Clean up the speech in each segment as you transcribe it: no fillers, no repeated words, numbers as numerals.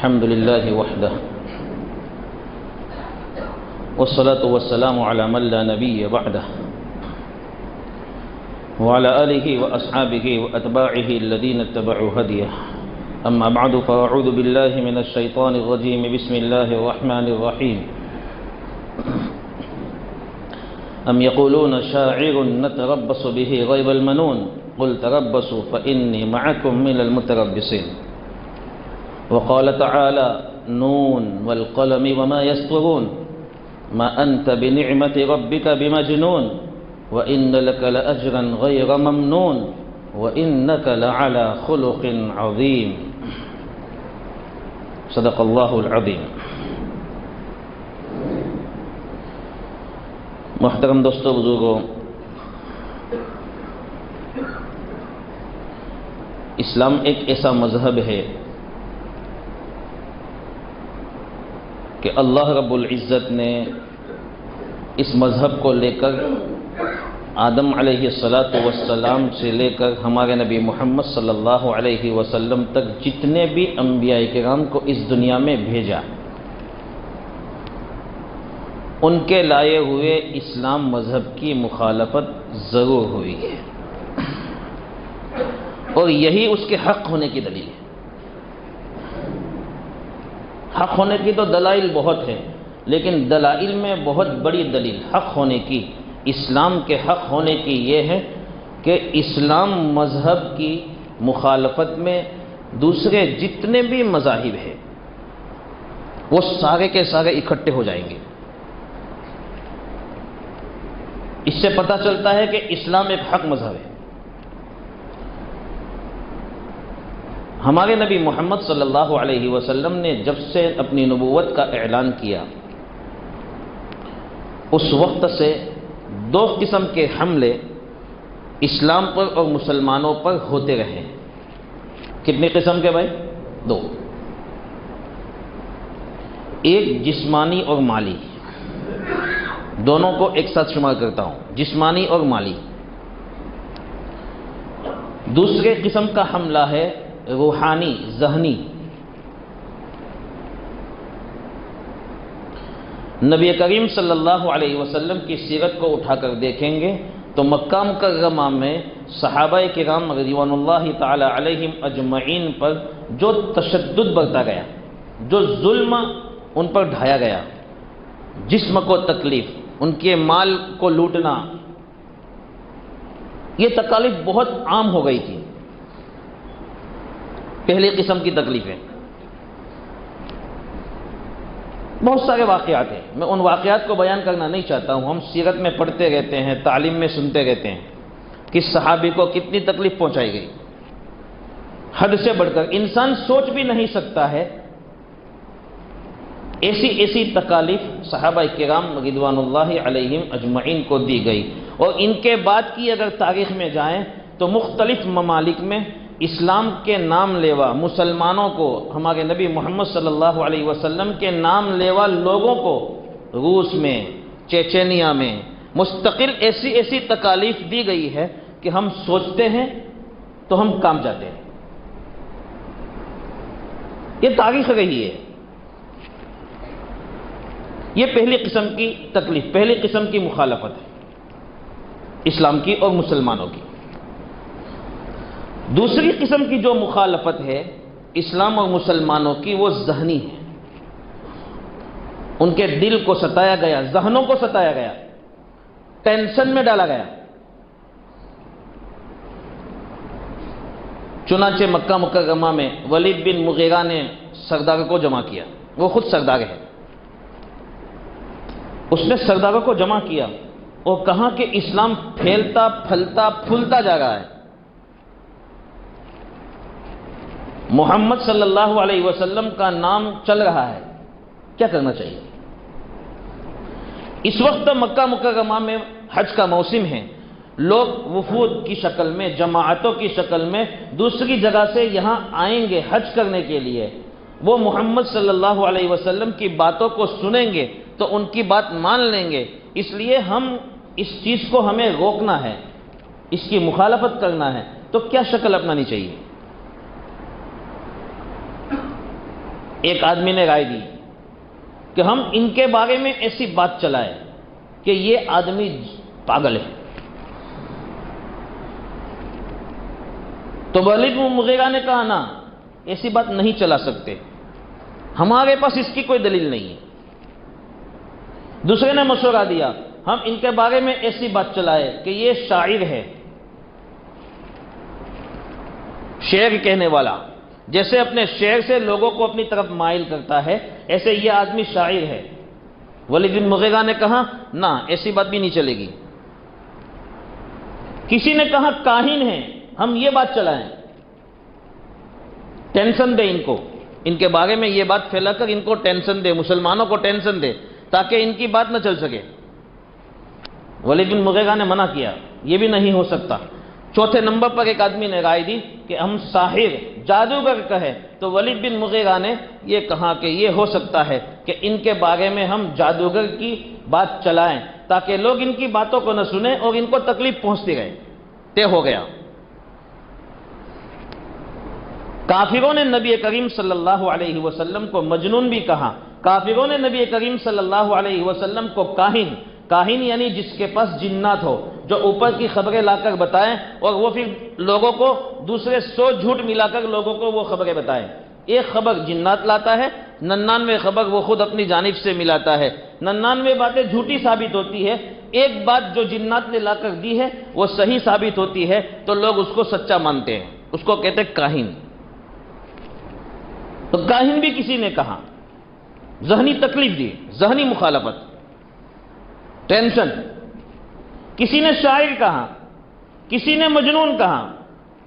الحمد لله وحده والصلاة والسلام على من لا نبي بعده وعلى آله وأصحابه وأتباعه الذين اتبعوا هديه. أما بعد فأعوذ بالله من الشيطان الرجيم. بسم الله الرحمن الرحيم. أم يقولون شاعر نتربص به غير المنون قل تربصوا فإني معكم من المتربصين. وقال تعالى نون والقلم وما يسطرون ما أنت بنعمة ربك بمجنون وإن لك لأجرا غير ممنون وإنك لعلى خلق عظيم. صدق الله العظيم. محترم دوستو بزرگوں، اسلام ایک ایسا مذہب ہے کہ اللہ رب العزت نے اس مذہب کو لے کر آدم علیہ السلام سے لے کر ہمارے نبی محمد صلی اللہ علیہ وسلم تک جتنے بھی انبیاء کرام کو اس دنیا میں بھیجا، ان کے لائے ہوئے اسلام مذہب کی مخالفت ضرور ہوئی ہے، اور یہی اس کے حق ہونے کی دلیل ہے۔ حق ہونے کی تو دلائل بہت ہیں، لیکن دلائل میں بہت بڑی دلیل حق ہونے کی، اسلام کے حق ہونے کی یہ ہے کہ اسلام مذہب کی مخالفت میں دوسرے جتنے بھی مذاہب ہیں وہ سارے کے سارے اکٹھے ہو جائیں گے۔ اس سے پتہ چلتا ہے کہ اسلام ایک حق مذہب ہے۔ ہمارے نبی محمد صلی اللہ علیہ وسلم نے جب سے اپنی نبوت کا اعلان کیا، اس وقت سے دو قسم کے حملے اسلام پر اور مسلمانوں پر ہوتے رہے۔ کتنی قسم کے بھائی؟ دو۔ ایک جسمانی اور مالی، دونوں کو ایک ساتھ شمار کرتا ہوں، جسمانی اور مالی۔ دوسرے قسم کا حملہ ہے روحانی، ذہنی۔ نبی کریم صلی اللہ علیہ وسلم کی سیرت کو اٹھا کر دیکھیں گے تو مکہ مکرمہ میں صحابہ کرام رضوان اللہ تعالی علیہم اجمعین پر جو تشدد برتا گیا، جو ظلم ان پر ڈھایا گیا، جسم کو تکلیف، ان کے مال کو لوٹنا، یہ تکالیف بہت عام ہو گئی تھی۔ پہلی قسم کی تکلیفیں، بہت سارے واقعات ہیں، میں ان واقعات کو بیان کرنا نہیں چاہتا ہوں۔ ہم سیرت میں پڑھتے رہتے ہیں، تعلیم میں سنتے رہتے ہیں کہ صحابی کو کتنی تکلیف پہنچائی گئی، حد سے بڑھ کر انسان سوچ بھی نہیں سکتا ہے۔ ایسی تکالیف صحابہ کرام رضوان اللہ علیہم اجمعین کو دی گئی، اور ان کے بعد کی اگر تاریخ میں جائیں تو مختلف ممالک میں اسلام کے نام لیوا مسلمانوں کو، ہمارے نبی محمد صلی اللہ علیہ وسلم کے نام لیوا لوگوں کو روس میں، چیچینیا میں مستقل ایسی تکالیف دی گئی ہے کہ ہم سوچتے ہیں تو ہم کام جاتے ہیں۔ یہ تاریخ رہی ہے۔ یہ پہلی قسم کی تکلیف، پہلی قسم کی مخالفت ہے اسلام کی اور مسلمانوں کی۔ دوسری قسم کی جو مخالفت ہے اسلام اور مسلمانوں کی، وہ ذہنی ہے۔ ان کے دل کو ستایا گیا، ذہنوں کو ستایا گیا، ٹینشن میں ڈالا گیا۔ چنانچہ مکہ مکرمہ میں ولید بن مغیرہ نے سردار کو جمع کیا، وہ خود سردار ہے، اس نے سرداروں کو جمع کیا اور کہا کہ اسلام پھیلتا پھلتا پھولتا جا رہا ہے، محمد صلی اللہ علیہ وسلم کا نام چل رہا ہے، کیا کرنا چاہیے؟ اس وقت مکہ مکرمہ میں حج کا موسم ہے، لوگ وفود کی شکل میں، جماعتوں کی شکل میں دوسری جگہ سے یہاں آئیں گے حج کرنے کے لیے، وہ محمد صلی اللہ علیہ وسلم کی باتوں کو سنیں گے تو ان کی بات مان لیں گے، اس لیے ہم اس چیز کو ہمیں روکنا ہے، اس کی مخالفت کرنا ہے، تو کیا شکل اپنانی چاہیے؟ ایک آدمی نے رائے دی کہ ہم ان کے بارے میں ایسی بات چلائیں کہ یہ آدمی پاگل ہے. تو ولید بن مغیرہ نے کہا نا، ایسی بات نہیں چلا سکتے، ہمارے پاس اس کی کوئی دلیل نہیں ہے. دوسرے نے مشورہ دیا، ہم ان کے بارے میں ایسی بات چلائے کہ یہ شاعر ہے، شعر کہنے والا، جیسے اپنے شعر سے لوگوں کو اپنی طرف مائل کرتا ہے، ایسے یہ آدمی شاعر ہے. ولید بن مغیرہ نے کہا نہ، ایسی بات بھی نہیں چلے گی. کسی نے کہا کاہن ہے، ہم یہ بات چلائیں، ٹینشن دے ان کو، ان کے بارے میں یہ بات پھیلا کر ان کو ٹینشن دے، مسلمانوں کو ٹینشن دے تاکہ ان کی بات نہ چل سکے. ولید بن مغیرہ نے منع کیا، یہ بھی نہیں ہو سکتا. چوتھے نمبر پر ایک آدمی نے رائے دی کہ ہم ساحر، جادوگر کہے، تو ولید بن مغیرہ نے یہ کہا کہ یہ ہو سکتا ہے کہ ان کے بارے میں ہم جادوگر کی بات چلائیں تاکہ لوگ ان کی باتوں کو نہ سنیں اور ان کو تکلیف پہنچتی رہے. طے ہو گیا. کافروں نے نبی کریم صلی اللہ علیہ وسلم کو مجنون بھی کہا. کافروں نے نبی کریم صلی اللہ علیہ وسلم کو کاہن یعنی جس کے پاس جنات ہو، جو اوپر کی خبریں لا کر بتائیں اور وہ پھر لوگوں کو دوسرے 100 جھوٹ ملا کر لوگوں کو وہ خبریں بتائیں. ایک خبر جنات لاتا ہے، 99 خبر وہ خود اپنی جانب سے ملاتا ہے. 99 باتیں جھوٹی ثابت ہوتی ہے، ایک بات جو جنات نے لا کر دی ہے وہ صحیح ثابت ہوتی ہے تو لوگ اس کو سچا مانتے ہیں. اس کو کہتے ہیں کاہن. تو کاہن بھی کسی نے کہا، ذہنی تکلیف دی، ذہنی مخالفت، ٹینشن. کسی نے شاعر کہا، کسی نے مجنون کہا،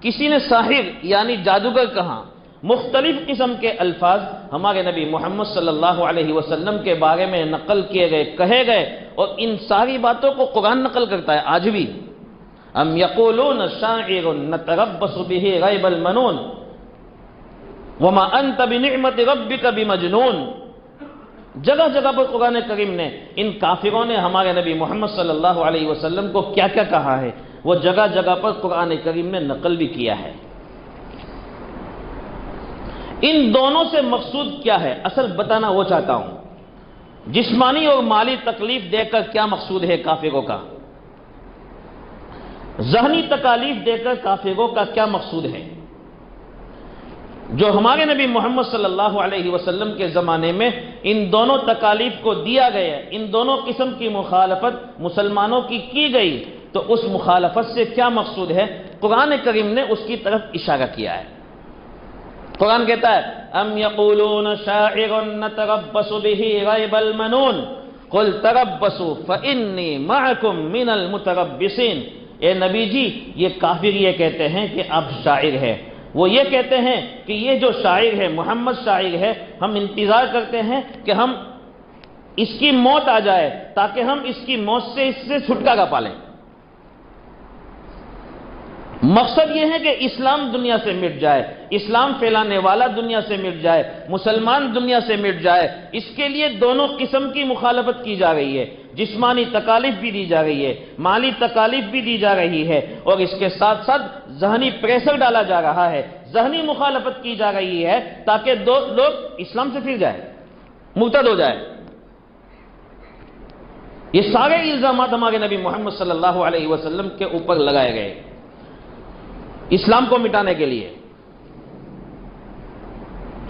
کسی نے ساحر یعنی جادوگر کہا. مختلف قسم کے الفاظ ہمارے نبی محمد صلی اللہ علیہ وسلم کے بارے میں نقل کیے گئے، کہے گئے، اور ان ساری باتوں کو قرآن نقل کرتا ہے آج بھی. ام یقولون شاعر نتربص به ریب المنون وما انت بنعمت ربک بمجنون. جگہ جگہ پر قرآن کریم نے ان کافروں نے ہمارے نبی محمد صلی اللہ علیہ وسلم کو کیا کیا کہا ہے وہ جگہ جگہ پر قرآن کریم نے نقل بھی کیا ہے. ان دونوں سے مقصود کیا ہے اصل بتانا وہ چاہتا ہوں. جسمانی اور مالی تکلیف دے کر کیا مقصود ہے کافروں کا، ذہنی تکالیف دے کر کافروں کا کیا مقصود ہے. جو ہمارے نبی محمد صلی اللہ علیہ وسلم کے زمانے میں ان دونوں تکالیف کو دیا گیا، ان دونوں قسم کی مخالفت مسلمانوں کی گئی، تو اس مخالفت سے کیا مقصود ہے قرآن کریم نے اس کی طرف اشارہ کیا ہے. قرآن کہتا ہے ام یقولون شاعر نتربص به ریب المنون قل تربصوا فانی معکم من المتربصین. اے نبی جی، یہ کافر یہ کہتے ہیں کہ آپ شاعر ہیں، وہ یہ کہتے ہیں کہ یہ جو شاعر ہے محمد شاعر ہے، ہم انتظار کرتے ہیں کہ ہم اس کی موت آ جائے تاکہ ہم اس کی موت سے اس سے چھٹکارا پالیں. مقصد یہ ہے کہ اسلام دنیا سے مٹ جائے، اسلام پھیلانے والا دنیا سے مٹ جائے، مسلمان دنیا سے مٹ جائے. اس کے لیے دونوں قسم کی مخالفت کی جا رہی ہے. جسمانی تکالیف بھی دی جا رہی ہے، مالی تکالیف بھی دی جا رہی ہے، اور اس کے ساتھ ساتھ ذہنی پریشر ڈالا جا رہا ہے، ذہنی مخالفت کی جا رہی ہے تاکہ لوگ اسلام سے پھر جائے، مرتد ہو جائے. یہ سارے الزامات ہمارے نبی محمد صلی اللہ علیہ وسلم کے اوپر لگائے گئے اسلام کو مٹانے کے لیے.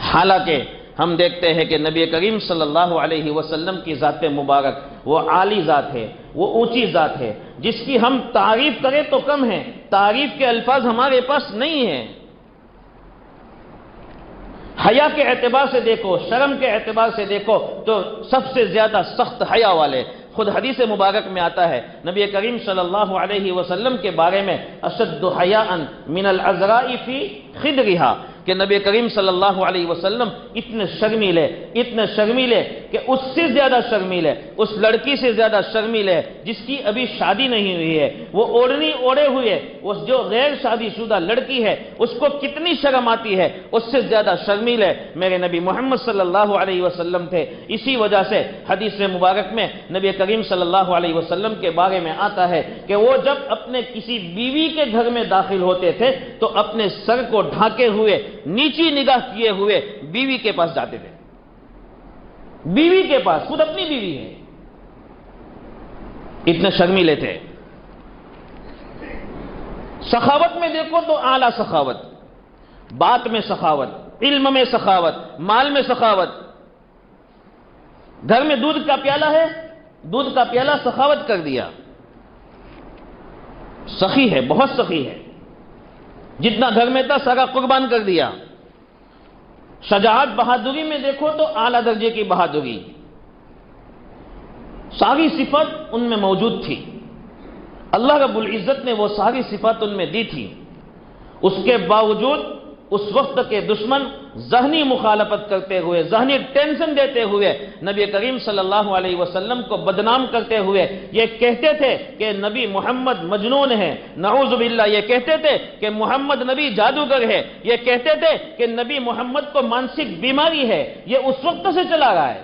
حالانکہ ہم دیکھتے ہیں کہ نبی کریم صلی اللہ علیہ وسلم کی ذات مبارک وہ عالی ذات ہے، وہ اونچی ذات ہے، جس کی ہم تعریف کریں تو کم ہے، تعریف کے الفاظ ہمارے پاس نہیں ہیں. حیا کے اعتبار سے دیکھو، شرم کے اعتبار سے دیکھو تو سب سے زیادہ سخت حیا والے. خود حدیث مبارک میں آتا ہے نبی کریم صلی اللہ علیہ وسلم کے بارے میں اشد حیاء من العذراء فی خدرها، کہ نبی کریم صلی اللہ علیہ وسلم اتنے شرمیلے کہ اس سے زیادہ شرمیل ہے، اس لڑکی سے زیادہ شرمیل ہے جس کی ابھی شادی نہیں ہوئی ہے، وہ اوڑھنی اوڑھے ہوئے، اس جو غیر شادی شدہ لڑکی ہے اس کو کتنی شرم آتی ہے، اس سے زیادہ شرمیل ہے میرے نبی محمد صلی اللہ علیہ وسلم تھے۔ اسی وجہ سے حدیث مبارک میں نبی کریم صلی اللہ علیہ وسلم کے بارے میں آتا ہے کہ وہ جب اپنے کسی بیوی کے گھر میں داخل ہوتے تھے تو اپنے سر کو ڈھانکے ہوئے، نیچی نگاہ کیے ہوئے بیوی کے پاس جاتے تھے، بیوی کے پاس، خود اپنی بیوی ہے، اتنے شرمیلے تھے۔ سخاوت میں دیکھو تو اعلیٰ سخاوت، بات میں سخاوت، علم میں سخاوت، مال میں سخاوت۔ گھر میں دودھ کا پیالہ ہے، دودھ کا پیالہ سخاوت کر دیا، سخی ہے، بہت سخی ہے، جتنا گھر میں تھا سارا قربان کر دیا۔ شجاعت بہادری میں دیکھو تو اعلیٰ درجے کی بہادری، ساری صفات ان میں موجود تھی، اللہ رب العزت نے وہ ساری صفات ان میں دی تھی۔ اس کے باوجود اس وقت کے دشمن ذہنی مخالفت کرتے ہوئے، ذہنی ٹینشن دیتے ہوئے نبی کریم صلی اللہ علیہ وسلم کو بدنام کرتے ہوئے یہ کہتے تھے کہ نبی محمد مجنون ہے، نعوذ باللہ، یہ کہتے تھے کہ محمد نبی جادوگر ہے، یہ کہتے تھے کہ نبی محمد کو مانسک بیماری ہے۔ یہ اس وقت سے چلا رہا ہے،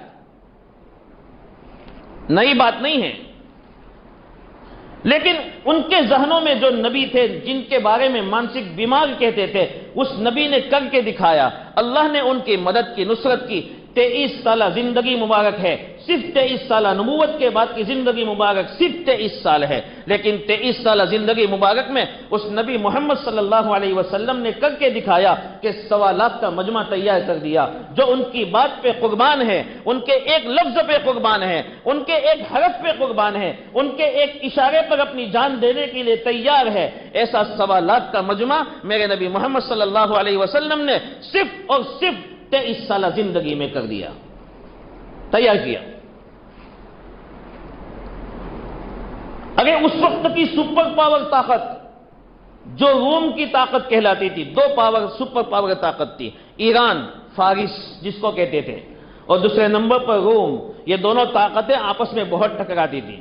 نئی بات نہیں ہے، لیکن ان کے ذہنوں میں جو نبی تھے جن کے بارے میں مانسک بیمار کہتے تھے، اس نبی نے کر کے دکھایا، اللہ نے ان کی مدد کی، نصرت کی۔ 23 سالہ زندگی مبارک ہے، صرف 23 سالہ نبوت کے بعد کی زندگی مبارک صرف 23 سال ہے، لیکن 23 سالہ زندگی مبارک میں اس نبی محمد صلی اللہ علیہ وسلم نے کر کے دکھایا کہ 1.25 لاکھ کا مجمع تیار کر دیا، جو ان کی بات پہ قربان ہے، ان کے ایک لفظ پہ قربان ہے، ان کے ایک حرف پہ قربان ہے، ان کے ایک اشارے پر اپنی جان دینے کے لیے تیار ہے۔ ایسا 1.25 لاکھ کا مجمع میرے نبی محمد صلی اللہ علیہ وسلم نے صرف اور صرف 23 سالہ زندگی میں کر دیا، تیار کیا۔ اگر اس وقت کی سپر پاور طاقت جو روم کی طاقت کہلاتی تھی، 2 سپر پاور طاقت تھی، ایران، فارس جس کو کہتے تھے، اور دوسرے نمبر پر روم، یہ دونوں طاقتیں آپس میں بہت ٹکراتی تھی۔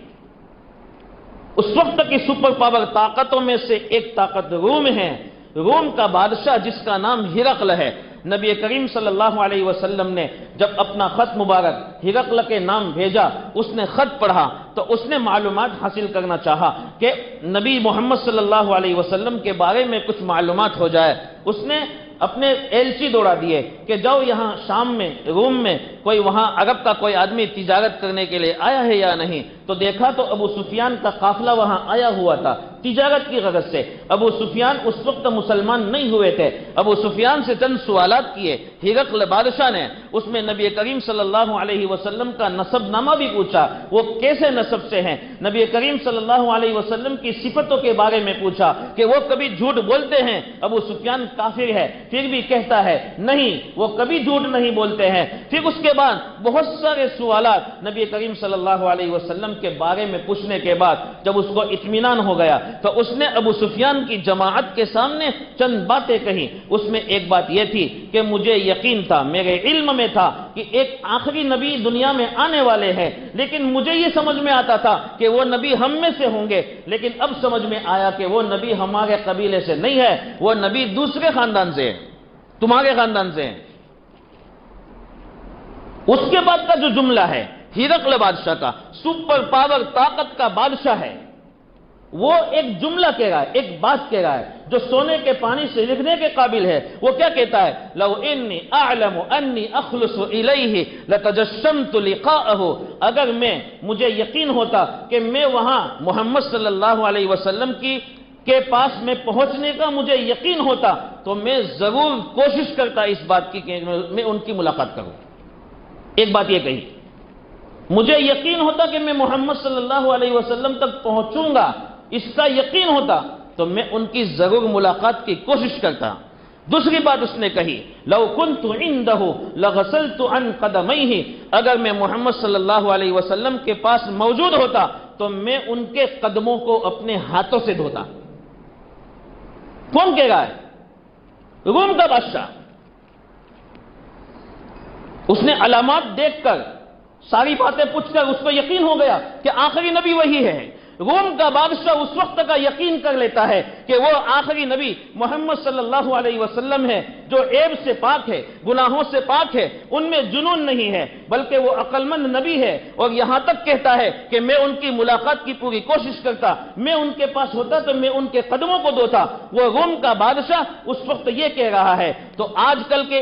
اس وقت کی سپر پاور طاقتوں میں سے ایک طاقت روم ہے۔ روم کا بادشاہ جس کا نام ہرقل ہے، نبی کریم صلی اللہ علیہ وسلم نے جب اپنا خط مبارک ہرقل کے نام بھیجا، اس نے خط پڑھا تو اس نے معلومات حاصل کرنا چاہا کہ نبی محمد صلی اللہ علیہ وسلم کے بارے میں کچھ معلومات ہو جائے۔ اس نے اپنے ایلچی دوڑا دیے کہ جاؤ یہاں شام میں، روم میں کوئی وہاں عرب کا کوئی آدمی تجارت کرنے کے لیے آیا ہے یا نہیں۔ تو دیکھا تو ابو سفیان کا قافلہ وہاں آیا ہوا تھا تجارت کی غرض سے۔ ابو سفیان اس وقت مسلمان نہیں ہوئے تھے۔ ابو سفیان سے چند سوالات کیے ہرقل بادشاہ نے، اس میں نبی کریم صلی اللہ علیہ وسلم کا نسب نامہ بھی پوچھا، وہ کیسے نسب سے ہیں، نبی کریم صلی اللہ علیہ وسلم کی صفتوں کے بارے میں پوچھا کہ وہ کبھی جھوٹ بولتے ہیں۔ ابو سفیان کافر ہے پھر بھی کہتا ہے نہیں، وہ کبھی جھوٹ نہیں بولتے ہیں۔ پھر اس کے بعد بہت سارے سوالات نبی کریم صلی اللہ علیہ وسلم کے بارے میں پوچھنے کے بعد جب اس کو اطمینان ہو گیا تو اس نے ابو سفیان کی جماعت کے سامنے چند باتیں کہیں۔ اس میں ایک بات یہ تھی کہ مجھے یقین تھا، میرے علم میں تھا کہ ایک آخری نبی دنیا میں آنے والے ہیں، لیکن مجھے یہ سمجھ میں آتا تھا کہ وہ نبی ہم میں سے ہوں گے، لیکن اب سمجھ میں آیا کہ وہ نبی ہمارے قبیلے سے نہیں ہے، وہ نبی دوسرے خاندان سے ہے، تمہارے خاندان سے ہیں۔ اس کے بعد کا جو جملہ ہے ہرقل بادشاہ کا، سپر پاور طاقت کا بادشاہ ہے، وہ ایک جملہ کہہ رہا ہے، ایک بات کہہ رہا ہے جو سونے کے پانی سے لکھنے کے قابل ہے۔ وہ کیا کہتا ہے؟ لو انی اعلم انی اخلص الیہ لتجشمت لقاءہ، اگر مجھے یقین ہوتا کہ میں وہاں محمد صلی اللہ علیہ وسلم کے پاس میں پہنچنے کا مجھے یقین ہوتا تو میں ضرور کوشش کرتا اس بات کی کہ میں ان کی ملاقات کروں۔ ایک بات یہ کہی، مجھے یقین ہوتا کہ میں محمد صلی اللہ علیہ وسلم تک پہنچوں گا، اس کا یقین ہوتا تو میں ان کی ضرور ملاقات کی کوشش کرتا۔ دوسری بات اس نے کہی، لو كنت عنده لغسلت عن قدميه، اگر میں محمد صلی اللہ علیہ وسلم کے پاس موجود ہوتا تو میں ان کے قدموں کو اپنے ہاتھوں سے دھوتا۔ کون کہہ رہا ہے؟ روم کا بادشاہ۔ اس نے علامات دیکھ کر ساری باتیں پوچھ کر اس کو یقین ہو گیا کہ آخری نبی وہی ہے۔ روم کا بادشاہ اس وقت کا یقین کر لیتا ہے کہ وہ آخری نبی محمد صلی اللہ علیہ وسلم ہے، جو عیب سے پاک ہے، گناہوں سے پاک ہے، ان میں جنون نہیں ہے، بلکہ وہ عقل مند نبی ہے۔ اور یہاں تک کہتا ہے کہ میں ان کی ملاقات کی پوری کوشش کرتا، میں ان کے پاس ہوتا تو میں ان کے قدموں کو دھوتا۔ وہ روم کا بادشاہ اس وقت یہ کہہ رہا ہے۔ تو آج کل کے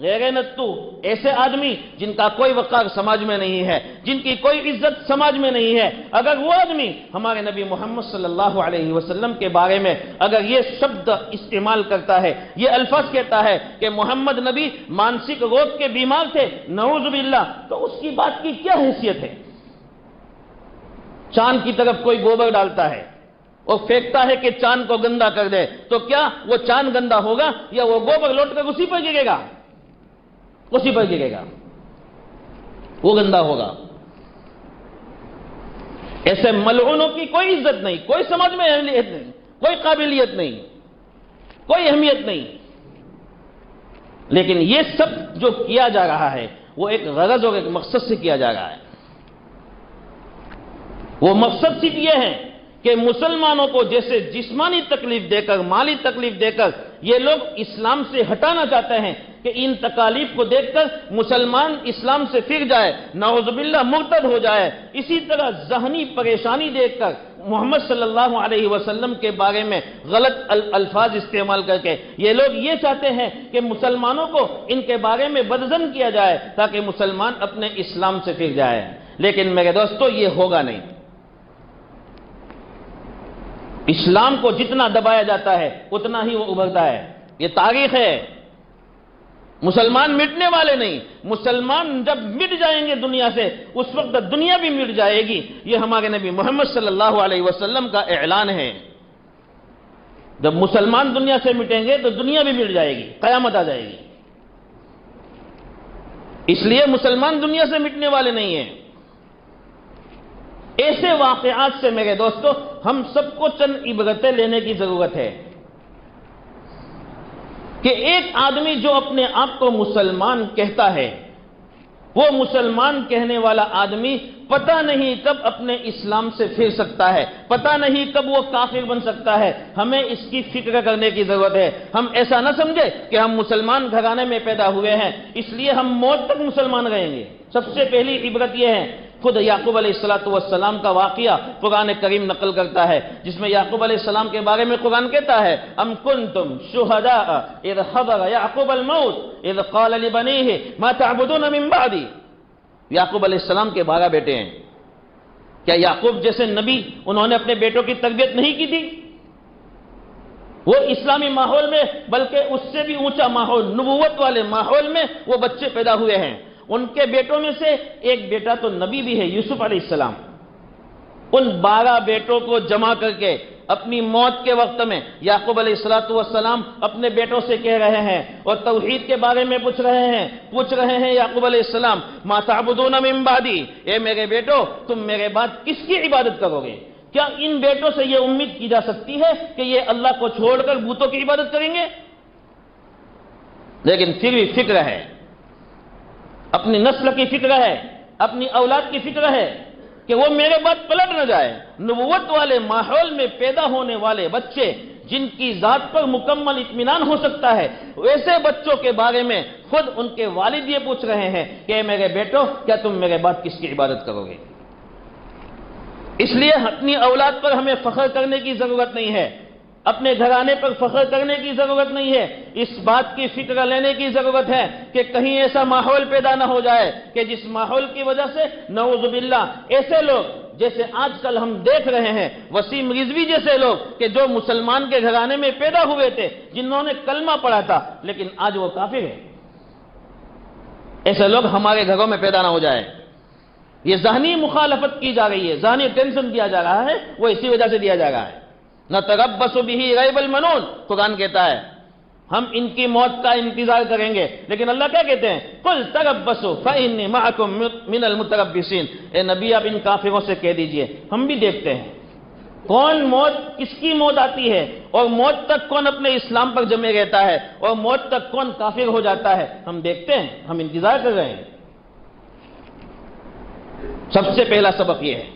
غیر نتو ایسے آدمی جن کا کوئی وقار سماج میں نہیں ہے، جن کی کوئی عزت سماج میں نہیں ہے، اگر وہ آدمی ہمارے نبی محمد صلی اللہ علیہ وسلم کے بارے میں اگر یہ شبد استعمال کرتا ہے، یہ الفاظ کہتا ہے کہ محمد نبی مانسک روگ کے بیمار تھے، نعوذ باللہ، تو اس کی بات کی کیا حیثیت ہے؟ چاند کی طرف کوئی گوبر ڈالتا ہے اور پھینکتا ہے کہ چاند کو گندا کر دے، تو کیا وہ چاند گندا ہوگا یا وہ گوبر لوٹ کر اسی پر گرے گا؟ اسی پر گرے گا، وہ گندا ہوگا۔ ایسے ملعونوں کی کوئی عزت نہیں، کوئی سمجھ میں اہمیت نہیں، کوئی قابلیت نہیں، کوئی اہمیت نہیں۔ لیکن یہ سب جو کیا جا رہا ہے وہ ایک غرض اور ایک مقصد سے کیا جا رہا ہے۔ وہ مقصد صرف یہ ہے کہ مسلمانوں کو جیسے جسمانی تکلیف دے کر، مالی تکلیف دے کر یہ لوگ اسلام سے ہٹانا چاہتے ہیں کہ ان تکالیف کو دیکھ کر مسلمان اسلام سے پھر جائے، نعوذ باللہ مرتد ہو جائے، اسی طرح ذہنی پریشانی دیکھ کر محمد صلی اللہ علیہ وسلم کے بارے میں غلط الفاظ استعمال کر کے یہ لوگ یہ چاہتے ہیں کہ مسلمانوں کو ان کے بارے میں بدظن کیا جائے تاکہ مسلمان اپنے اسلام سے پھر جائے۔ لیکن میرے دوستو یہ ہوگا نہیں۔ اسلام کو جتنا دبایا جاتا ہے اتنا ہی وہ ابھرتا ہے، یہ تاریخ ہے۔ مسلمان مٹنے والے نہیں، مسلمان جب مٹ جائیں گے دنیا سے اس وقت دنیا بھی مٹ جائے گی، یہ ہمارے نبی محمد صلی اللہ علیہ وسلم کا اعلان ہے۔ جب مسلمان دنیا سے مٹیں گے تو دنیا بھی مٹ جائے گی، قیامت آ جائے گی۔ اس لیے مسلمان دنیا سے مٹنے والے نہیں ہیں۔ ایسے واقعات سے میرے دوستو ہم سب کو چند عبرتیں لینے کی ضرورت ہے کہ ایک آدمی جو اپنے آپ کو مسلمان کہتا ہے، وہ مسلمان کہنے والا آدمی پتہ نہیں کب اپنے اسلام سے پھر سکتا ہے، پتہ نہیں کب وہ کافر بن سکتا ہے۔ ہمیں اس کی فکر کرنے کی ضرورت ہے۔ ہم ایسا نہ سمجھے کہ ہم مسلمان گھرانے میں پیدا ہوئے ہیں اس لیے ہم موت تک مسلمان رہیں گے۔ سب سے پہلی عبرت یہ ہے، خود یعقوب علیہ السلام کا واقعہ قرآن کریم نقل کرتا ہے، جس میں یعقوب علیہ السلام کے بارے میں قرآن کہتا ہے ام کنتم شہداء اذ حضر یعقوب الموت اذ قال لبنیہ ما تعبدون من بعدی۔ یعقوب علیہ السلام کے 12 بیٹے ہیں، کیا یعقوب جیسے نبی انہوں نے اپنے بیٹوں کی تربیت نہیں کی تھی؟ وہ اسلامی ماحول میں بلکہ اس سے بھی اونچا ماحول، نبوت والے ماحول میں وہ بچے پیدا ہوئے ہیں۔ ان کے بیٹوں میں سے ایک بیٹا تو نبی بھی ہے، یوسف علیہ السلام۔ ان 12 بیٹوں کو جمع کر کے اپنی موت کے وقت میں یعقوب علیہ السلام اپنے بیٹوں سے کہہ رہے ہیں اور توحید کے بارے میں پوچھ رہے ہیں یعقوب علیہ السلام ما تعبدون من بعدی، اے میرے بیٹو تم میرے بعد کس کی عبادت کرو گے؟ کیا ان بیٹوں سے یہ امید کی جا سکتی ہے کہ یہ اللہ کو چھوڑ کر بتوں کی عبادت کریں گے؟ لیکن پھر بھی فکر ہے، اپنی نسل کی فکر ہے، اپنی اولاد کی فکر ہے کہ وہ میرے بعد پلٹ نہ جائے۔ نبوت والے ماحول میں پیدا ہونے والے بچے جن کی ذات پر مکمل اطمینان ہو سکتا ہے، ویسے بچوں کے بارے میں خود ان کے والد یہ پوچھ رہے ہیں کہ اے میرے بیٹو کیا تم میرے بعد کس کی عبادت کرو گے؟ اس لیے اپنی اولاد پر ہمیں فخر کرنے کی ضرورت نہیں ہے، اپنے گھرانے پر فخر کرنے کی ضرورت نہیں ہے۔ اس بات کی فکر لینے کی ضرورت ہے کہ کہیں ایسا ماحول پیدا نہ ہو جائے کہ جس ماحول کی وجہ سے نعوذ باللہ ایسے لوگ جیسے آج کل ہم دیکھ رہے ہیں، وسیم رضوی جیسے لوگ کہ جو مسلمان کے گھرانے میں پیدا ہوئے تھے، جنہوں نے کلمہ پڑھا تھا لیکن آج وہ کافر ہیں، ایسے لوگ ہمارے گھروں میں پیدا نہ ہو جائے۔ یہ ذہنی مخالفت کی جا رہی ہے، ذہنی ٹینشن دیا جا رہا ہے، وہ اسی وجہ سے دیا جا رہا ہے۔ نتربص بہ ریب المنون، قرآن کہتا ہے ہم ان کی موت کا انتظار کریں گے، لیکن اللہ کیا کہتے ہیں قل تربصوا فإنی معکم من المتربصین، اے نبی آپ ان کافروں سے کہہ دیجئے ہم بھی دیکھتے ہیں کون موت، کس کی موت آتی ہے اور موت تک کون اپنے اسلام پر جمے رہتا ہے اور موت تک کون کافر ہو جاتا ہے، ہم دیکھتے ہیں، ہم انتظار کر رہے ہیں۔ سب سے پہلا سبق یہ ہے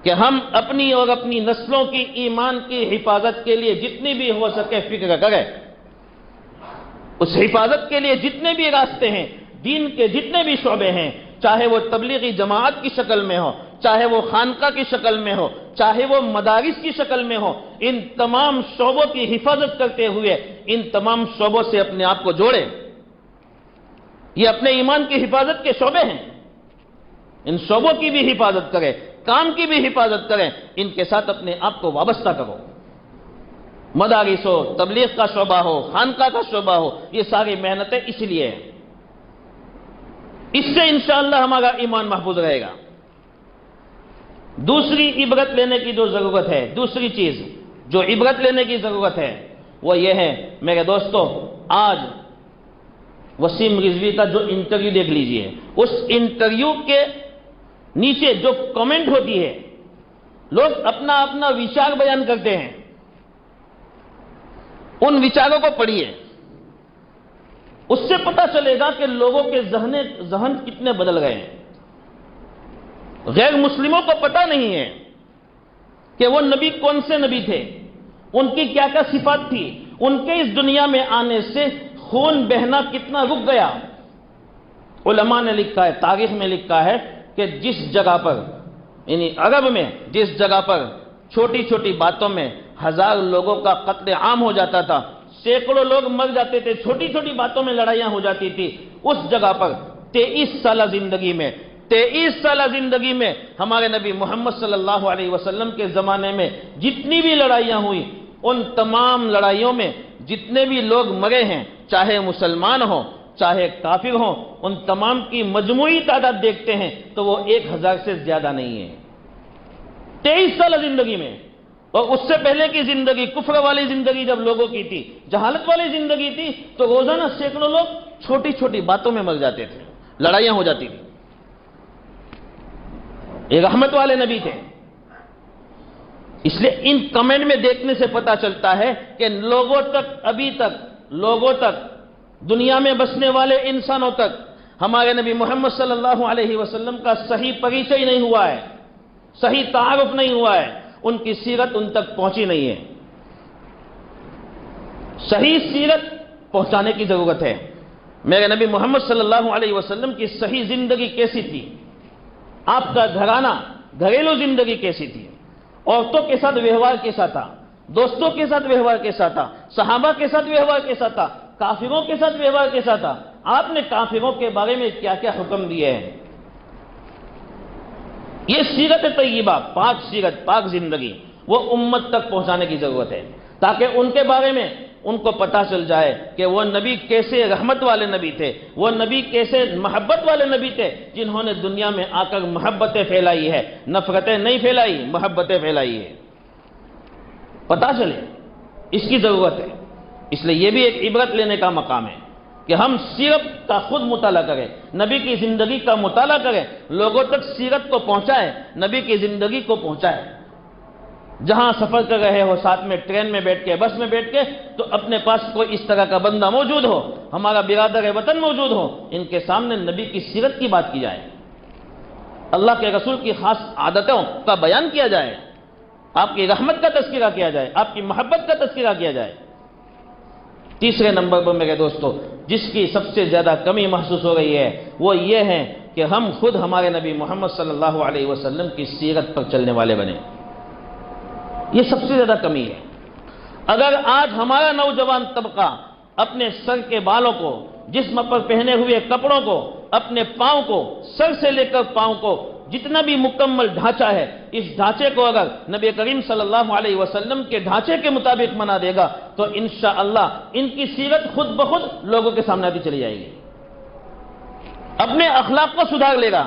کہ ہم اپنی اور اپنی نسلوں کی ایمان کی حفاظت کے لیے جتنی بھی ہو سکے فکر کریں. اس حفاظت کے لیے جتنے بھی راستے ہیں، دین کے جتنے بھی شعبے ہیں، چاہے وہ تبلیغی جماعت کی شکل میں ہو، چاہے وہ خانقاہ کی شکل میں ہو، چاہے وہ مدارس کی شکل میں ہو، ان تمام شعبوں کی حفاظت کرتے ہوئے ان تمام شعبوں سے اپنے آپ کو جوڑیں. یہ اپنے ایمان کی حفاظت کے شعبے ہیں. ان شعبوں کی بھی حفاظت کریں، کام کی بھی حفاظت کریں، ان کے ساتھ اپنے آپ کو وابستہ کرو. مدارس ہو، تبلیغ کا شعبہ ہو، خانقاہ کا شعبہ ہو، یہ ساری محنتیں اس لیے ہیں. اس سے انشاءاللہ ہمارا ایمان محفوظ رہے گا. دوسری عبرت لینے کی جو ضرورت ہے، دوسری چیز جو عبرت لینے کی ضرورت ہے وہ یہ ہے میرے دوستو، آج وسیم رضوی کا جو انٹرویو دیکھ لیجئے، اس انٹرویو کے نیچے جو کمنٹ ہوتی ہے، لوگ اپنا اپنا وچار بیان کرتے ہیں. ان وچاروں کو پڑھیے، اس سے پتہ چلے گا کہ لوگوں کے ذہن کتنے بدل گئے ہیں. غیر مسلموں کو پتہ نہیں ہے کہ وہ نبی کون سے نبی تھے، ان کی کیا کیا صفات تھی، ان کے اس دنیا میں آنے سے خون بہنا کتنا رک گیا. علماء نے لکھا ہے، تاریخ میں لکھا ہے کہ جس جگہ پر یعنی عرب میں جس جگہ پر چھوٹی چھوٹی باتوں میں 1000 لوگوں کا قتل عام ہو جاتا تھا، سینکڑوں لوگ مر جاتے تھے، چھوٹی چھوٹی باتوں میں لڑائیاں ہو جاتی تھی، اس جگہ پر 23 سالہ زندگی میں ہمارے نبی محمد صلی اللہ علیہ وسلم کے زمانے میں جتنی بھی لڑائیاں ہوئی، ان تمام لڑائیوں میں جتنے بھی لوگ مرے ہیں، چاہے مسلمان ہوں چاہے کافر ہوں، ان تمام کی مجموعی تعداد دیکھتے ہیں تو وہ 1000 سے زیادہ نہیں ہے. 23 سالہ زندگی میں. اور اس سے پہلے کی زندگی، کفر والی زندگی جب لوگوں کی تھی، جہالت والی زندگی تھی، تو روزانہ سینکڑوں لوگ چھوٹی چھوٹی باتوں میں مر جاتے تھے، لڑائیاں ہو جاتی تھی. یہ رحمت والے نبی تھے. اس لیے ان کمنٹ میں دیکھنے سے پتا چلتا ہے کہ لوگوں تک، ابھی تک لوگوں تک، دنیا میں بسنے والے انسانوں تک ہمارے نبی محمد صلی اللہ علیہ وسلم کا صحیح پریچے ہی نہیں ہوا ہے، صحیح تعارف نہیں ہوا ہے، ان کی سیرت ان تک پہنچی نہیں ہے. صحیح سیرت پہنچانے کی ضرورت ہے. میرے نبی محمد صلی اللہ علیہ وسلم کی صحیح زندگی کیسی تھی، آپ کا گھرانہ، گھریلو زندگی کیسی تھی، عورتوں کے ساتھ ویوہار کیسا تھا، دوستوں کے ساتھ ویوہار کیسا تھا، صحابہ کے ساتھ ویوہار کیسا تھا، کافروں کے ساتھ ویوہار کیسا تھا، آپ نے کافروں کے بارے میں کیا کیا حکم دیے ہیں. یہ سیرت طیبہ، پاک سیرت، پاک زندگی، وہ امت تک پہنچانے کی ضرورت ہے، تاکہ ان کے بارے میں ان کو پتا چل جائے کہ وہ نبی کیسے رحمت والے نبی تھے، وہ نبی کیسے محبت والے نبی تھے، جنہوں نے دنیا میں آ کر محبتیں پھیلائی ہے، نفرتیں نہیں پھیلائی، محبتیں پھیلائی ہے. پتا چلے، اس کی ضرورت ہے. اس لیے یہ بھی ایک عبرت لینے کا مقام ہے کہ ہم سیرت کا خود مطالعہ کریں، نبی کی زندگی کا مطالعہ کریں، لوگوں تک سیرت کو پہنچائیں، نبی کی زندگی کو پہنچائیں. جہاں سفر کر رہے ہو، ساتھ میں ٹرین میں بیٹھ کے، بس میں بیٹھ کے، تو اپنے پاس کوئی اس طرح کا بندہ موجود ہو، ہمارا برادر وطن موجود ہو، ان کے سامنے نبی کی سیرت کی بات کی جائے، اللہ کے رسول کی خاص عادتوں کا بیان کیا جائے، آپ کی رحمت کا تذکرہ کیا جائے، آپ کی محبت کا تذکرہ کیا جائے. تیسرے نمبر پر میرے دوستو، جس کی سب سے زیادہ کمی محسوس ہو رہی ہے وہ یہ ہے کہ ہم خود ہمارے نبی محمد صلی اللہ علیہ وسلم کی سیرت پر چلنے والے بنے. یہ سب سے زیادہ کمی ہے. اگر آج ہمارا نوجوان طبقہ اپنے سر کے بالوں کو، جسم پر پہنے ہوئے کپڑوں کو، اپنے پاؤں کو، سر سے لے کر پاؤں کو، جتنا بھی مکمل ڈھانچہ ہے، اس ڈھانچے کو اگر نبی کریم صلی اللہ علیہ وسلم کے ڈھانچے کے مطابق بنا دے گا تو انشاءاللہ ان کی سیرت خود بخود لوگوں کے سامنے آتی چلی جائے گی. اپنے اخلاق کو سدھار لے گا.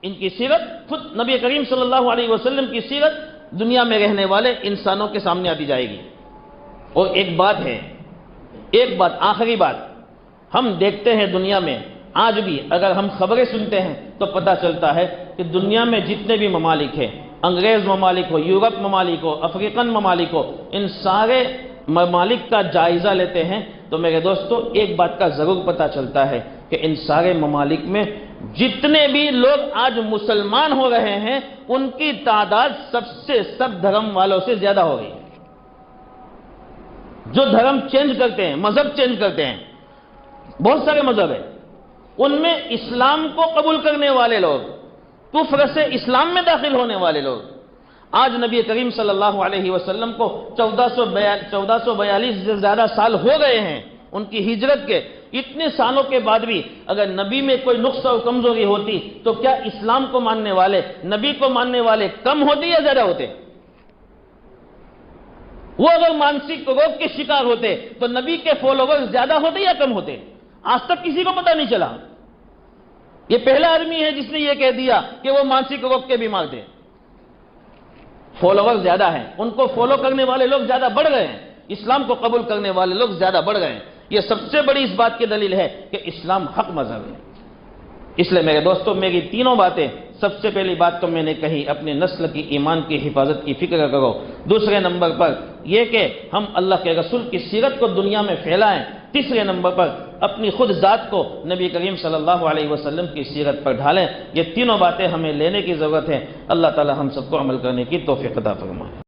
ان کی سیرت خود نبی کریم صلی اللہ علیہ وسلم کی سیرت دنیا میں رہنے والے انسانوں کے سامنے آتی جائے گی. اور ایک بات ہے، آخری بات، ہم دیکھتے ہیں دنیا میں آج بھی اگر ہم خبریں سنتے ہیں تو پتہ چلتا ہے کہ دنیا میں جتنے بھی ممالک ہیں، انگریز ممالک ہو، یورپ ممالک ہو، افریقن ممالک ہو، ان سارے ممالک کا جائزہ لیتے ہیں تو میرے دوستو ایک بات کا ضرور پتہ چلتا ہے کہ ان سارے ممالک میں جتنے بھی لوگ آج مسلمان ہو رہے ہیں ان کی تعداد سب دھرم والوں سے زیادہ ہو گئی. جو دھرم چینج کرتے ہیں، مذہب چینج کرتے ہیں، بہت سارے مذہب ہیں، ان میں اسلام کو قبول کرنے والے لوگ، کفر سے اسلام میں داخل ہونے والے لوگ، آج نبی کریم صلی اللہ علیہ وسلم کو 1442 سے زیادہ سال ہو گئے ہیں ان کی ہجرت کے. اتنے سالوں کے بعد بھی اگر نبی میں کوئی نقص اور کمزوری ہوتی تو کیا اسلام کو ماننے والے، نبی کو ماننے والے کم ہوتے یا زیادہ ہوتے؟ وہ اگر مانسک روگ کے شکار ہوتے تو نبی کے فالوورز زیادہ ہوتے یا کم ہوتے؟ آج تک کسی کو پتہ نہیں چلا. یہ پہلا آدمی ہے جس نے یہ کہہ دیا کہ وہ مانسک روگ کے بیمار تھے. فالوور زیادہ ہیں، ان کو فالو کرنے والے لوگ زیادہ بڑھ گئے ہیں، اسلام کو قبول کرنے والے لوگ زیادہ بڑھ گئے ہیں. یہ سب سے بڑی اس بات کی دلیل ہے کہ اسلام حق مذہب ہے. اس لیے میرے دوستوں، میری تینوں باتیں، سب سے پہلی بات تو میں نے کہی اپنے نسل کی ایمان کی حفاظت کی فکر کرو. دوسرے نمبر پر یہ کہ ہم اللہ کے رسول کی سیرت کو دنیا میں پھیلائیں. تیسرے نمبر پر اپنی خود ذات کو نبی کریم صلی اللہ علیہ وسلم کی سیرت پر ڈھالیں. یہ تینوں باتیں ہمیں لینے کی ضرورت ہے. اللہ تعالی ہم سب کو عمل کرنے کی توفیق عطا فرمائے.